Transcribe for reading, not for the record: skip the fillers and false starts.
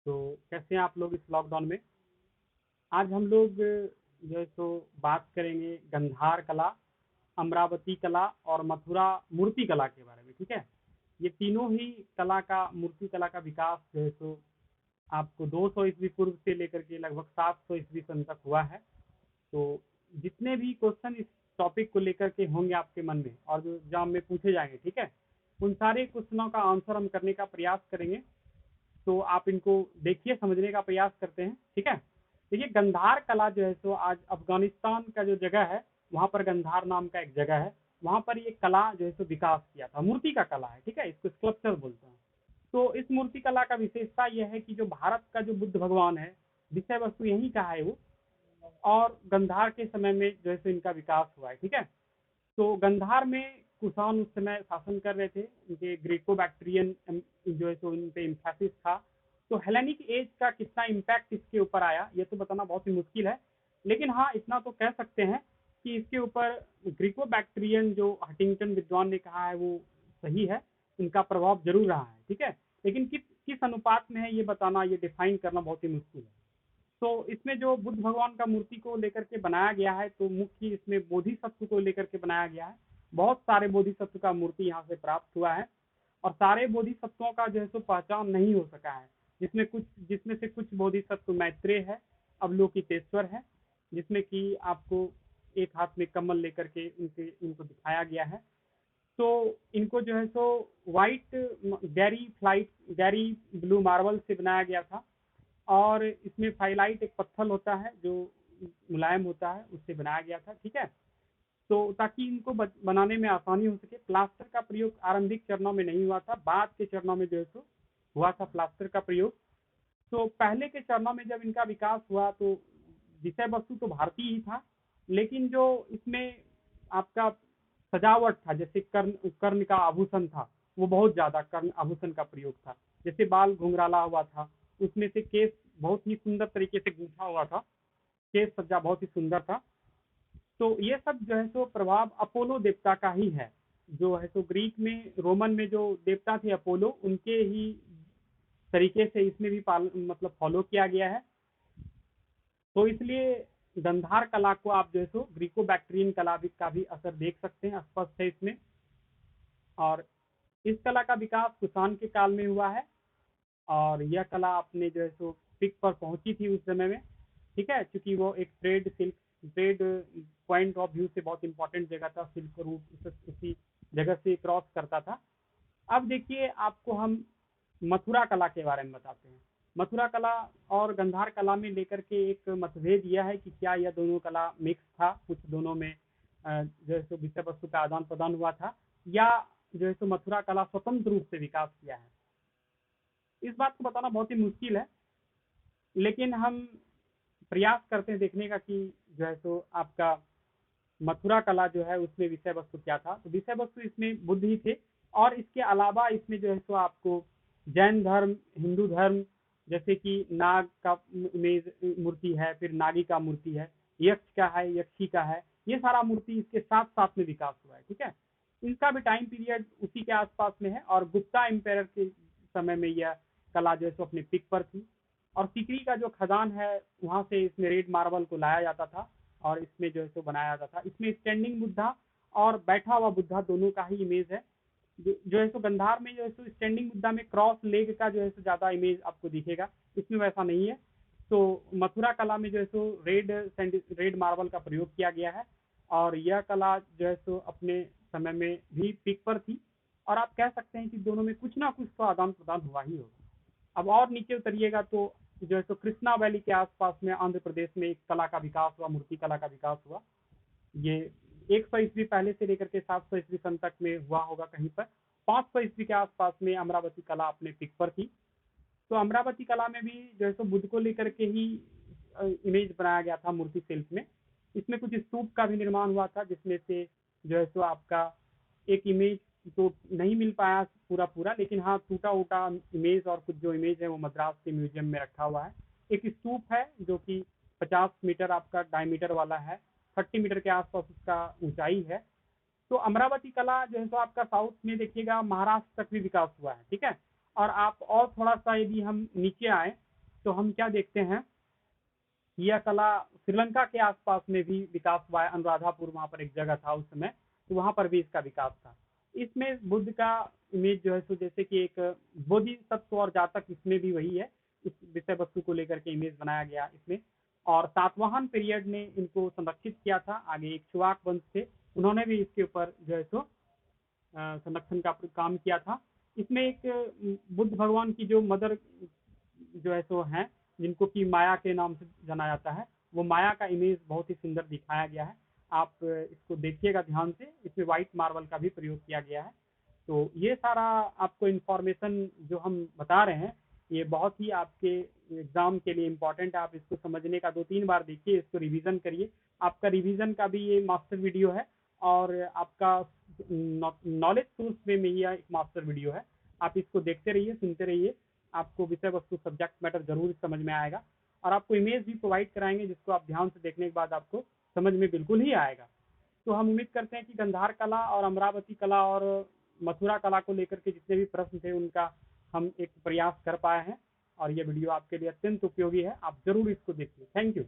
तो कैसे हैं आप लोग इस लॉकडाउन में? आज हम लोग जो है सो बात करेंगे गंधार कला, अमरावती कला और मथुरा मूर्ति कला के बारे में, ठीक है? ये तीनों ही कला का मूर्ति कला का विकास जो है सो आपको 200 ईस्वी पूर्व से लेकर के लगभग 700 ईस्वी सन तक हुआ है। तो जितने भी क्वेश्चन इस टॉपिक को लेकर के होंगे आपके मन में और जो एग्जाम में पूछे जाएंगे, ठीक है, उन सारे क्वेश्चनों का आंसर हम करने का प्रयास करेंगे। तो आप इनको देखिए, समझने का प्रयास करते हैं, ठीक है। देखिए, गंधार कला जो है सो आज अफगानिस्तान का जो जगह है, वहाँ पर गंधार नाम का एक जगह है, वहाँ पर ये कला जो है सो विकास किया था। मूर्ति का कला है, ठीक है, इसको स्कल्पचर बोलते हैं। तो इस मूर्ति कला का विशेषता यह है कि जो भारत का जो बुद्ध भगवान है, विषय वस्तु यही का है वो, और गंधार के समय में जो है सो इनका विकास हुआ है, ठीक है। तो गंधार में कुषाण उस समय शासन कर रहे थे, उनके ग्रीको बैक्ट्रियन जो है सो उन पे इम्फेसिस था। तो हेलेनिक एज का कितना इम्पैक्ट इसके ऊपर आया ये तो बताना बहुत ही मुश्किल है, लेकिन हाँ इतना तो कह सकते हैं कि इसके ऊपर ग्रीको बैक्ट्रियन जो हटिंगटन विद्वान ने कहा है वो सही है, इनका प्रभाव जरूर रहा है, ठीक है। लेकिन किस किस अनुपात में है ये बताना, ये डिफाइन करना बहुत ही मुश्किल है। तो इसमें जो बुद्ध भगवान का मूर्ति को लेकर के बनाया गया है, तो मुख्य इसमें बोधिसत्व को लेकर के बनाया गया है। बहुत सारे बोधिसत्व का मूर्ति यहाँ से प्राप्त हुआ है, और सारे बोधिसत्वों का जो है सो पहचान नहीं हो सका है। जिसमें से कुछ बोधिसत्व मैत्रेय है, अवलोकितेश्वर है, जिसमें कि आपको एक हाथ में कमल लेकर के इनको दिखाया गया है। तो इनको जो है सो व्हाइट गैरी ब्लू मार्बल से बनाया गया था, और इसमें फाइलाइट एक पत्थर होता है जो मुलायम होता है, उससे बनाया गया था, ठीक है। तो ताकि इनको बनाने में आसानी हो सके, प्लास्टर का प्रयोग आरंभिक चरणों में नहीं हुआ था, बाद के चरणों में जो है सो हुआ था प्लास्टर का प्रयोग। तो पहले के चरणों में जब इनका विकास हुआ तो विषय वस्तु तो भारतीय ही था, लेकिन जो इसमें आपका सजावट था, जैसे कर्ण कर्ण का आभूषण था, वो बहुत ज्यादा कर्ण आभूषण का प्रयोग था। जैसे बाल घुंघराला हुआ था, उसमें से केस बहुत ही सुंदर तरीके से गूंथा हुआ था, केस सज्जा बहुत ही सुंदर था। तो ये सब जो है सो प्रभाव अपोलो देवता का ही है, जो है सो ग्रीक में रोमन में जो देवता थे अपोलो, उनके ही तरीके से इसमें भी मतलब फॉलो किया गया है। तो इसलिए गंधार कला को आप जो है सो ग्रीको बैक्ट्रियन कला भी का भी असर देख सकते हैं, स्पष्ट है इसमें। और इस कला का विकास कुषाण के काल में हुआ है, और यह कला अपने जो है सो पीक पर पहुंची थी उस समय में, ठीक है, क्योंकि वो एक ट्रेड पॉइंट ऑफ व्यू से बहुत इंपॉर्टेंट जगह था, सिल्क रूट उसी जगह से क्रॉस करता था। अब देखिए, आपको हम मथुरा कला के बारे में बताते हैं। मथुरा कला और गंधार कला में लेकर के एक मतभेद यह है कि क्या यह दोनों कला मिक्स था, कुछ दोनों में जो है सो विषय वस्तु का आदान प्रदान हुआ था, या जो है सो मथुरा कला स्वतंत्र रूप से विकास किया है। इस बात को बताना बहुत ही मुश्किल है, लेकिन हम प्रयास करते हैं देखने का कि जो है सो आपका मथुरा कला जो है उसमें विषय वस्तु क्या था। तो विषय वस्तु इसमें बुद्ध ही थे, और इसके अलावा इसमें जो है सो आपको जैन धर्म, हिंदू धर्म, जैसे कि नाग का इमेज मूर्ति है, फिर नागी का मूर्ति है, यक्ष का है, यक्षी का है, ये सारा मूर्ति इसके साथ साथ में विकास हुआ है, ठीक है। इनका भी टाइम पीरियड उसी के आसपास में है, और गुप्ता एम्पायर के समय में यह कला जो है सो अपने पिक पर थी। और सिकरी का जो खदान है, वहाँ से इसमें रेड मार्बल को लाया जाता था, और इसमें जो है सो बनाया जाता था। इसमें स्टैंडिंग बुद्धा और बैठा हुआ बुद्धा दोनों का ही इमेज है। जो है सो गंधार में जो है सो स्टैंडिंग बुद्धा में क्रॉस लेग का जो है सो ज्यादा इमेज आपको दिखेगा, इसमें वैसा नहीं है। तो मथुरा कला में जो है सो रेड मार्बल का प्रयोग किया गया है, और यह कला जो है सो अपने समय में भी पीक पर थी, और आप कह सकते हैं कि दोनों में कुछ ना कुछ तो आदान प्रदान हुआ ही होगा। अब और नीचे उतरिएगा तो जो है सो कृष्णा वैली के आसपास में आंध्र प्रदेश में एक कला का विकास हुआ, मूर्ति कला का विकास हुआ। ये 100 ईस्वी पहले से लेकर के 700 ईस्वी सन तक में हुआ होगा कहीं पर। 500 ईस्वी के आसपास में अमरावती कला अपने पिक पर थी। तो अमरावती कला में भी जो है सो बुद्ध को लेकर के ही इमेज बनाया गया था मूर्ति शिल्प में। इसमें कुछ स्तूप का भी निर्माण हुआ था, जिसमें से जो है सो आपका एक इमेज तो नहीं मिल पाया पूरा पूरा, लेकिन हाँ टूटा उटा इमेज, और कुछ जो इमेज है वो मद्रास के म्यूजियम में रखा हुआ है। एक स्तूप है जो कि 50 मीटर आपका डायमीटर वाला है, 30 मीटर के आसपास उसका ऊंचाई है। तो अमरावती कला जो है सो आपका साउथ में देखिएगा महाराष्ट्र तक भी विकास हुआ है, ठीक है। और आप और थोड़ा सा यदि हम नीचे आए तो हम क्या देखते हैं, यह कला श्रीलंका के आसपास में भी विकास हुआ है। अनुराधापुर वहाँ पर एक जगह था उस समय, तो वहाँ पर भी इसका विकास था। इसमें बुद्ध का इमेज जो है सो जैसे कि एक बोधिसत्व और जातक, इसमें भी वही है, इस विषय वस्तु को लेकर के इमेज बनाया गया इसमें। और सातवाहन पीरियड ने इनको संरक्षित किया था। आगे एक चुवाक वंश थे, उन्होंने भी इसके ऊपर जो है सो संरक्षण का काम किया था। इसमें एक बुद्ध भगवान की जो मदर जो है सो है, जिनको कि माया के नाम से जाना जाता है, वो माया का इमेज बहुत ही सुंदर दिखाया गया है। आप इसको देखिएगा ध्यान से, इसमें व्हाइट मार्बल का भी प्रयोग किया गया है। तो ये सारा आपको इन्फॉर्मेशन जो हम बता रहे हैं, ये बहुत ही आपके एग्जाम के लिए इम्पोर्टेंट है। आप इसको समझने का 2-3 बार देखिए, इसको रिवीजन करिए। आपका रिवीजन का भी ये मास्टर वीडियो है, और आपका नॉलेज सोर्स वे में ही एक मास्टर वीडियो है। आप इसको देखते रहिए, सुनते रहिए, आपको विषय वस्तु सब्जेक्ट मैटर जरूर समझ में आएगा। और आपको इमेज भी प्रोवाइड कराएंगे, जिसको आप ध्यान से देखने के बाद आपको समझ में बिल्कुल ही आएगा। तो हम उम्मीद करते हैं कि गंधार कला और अमरावती कला और मथुरा कला को लेकर के जितने भी प्रश्न थे, उनका हम एक प्रयास कर पाए हैं। और ये वीडियो आपके लिए अत्यंत उपयोगी है, आप जरूर इसको देखिए। Thank you.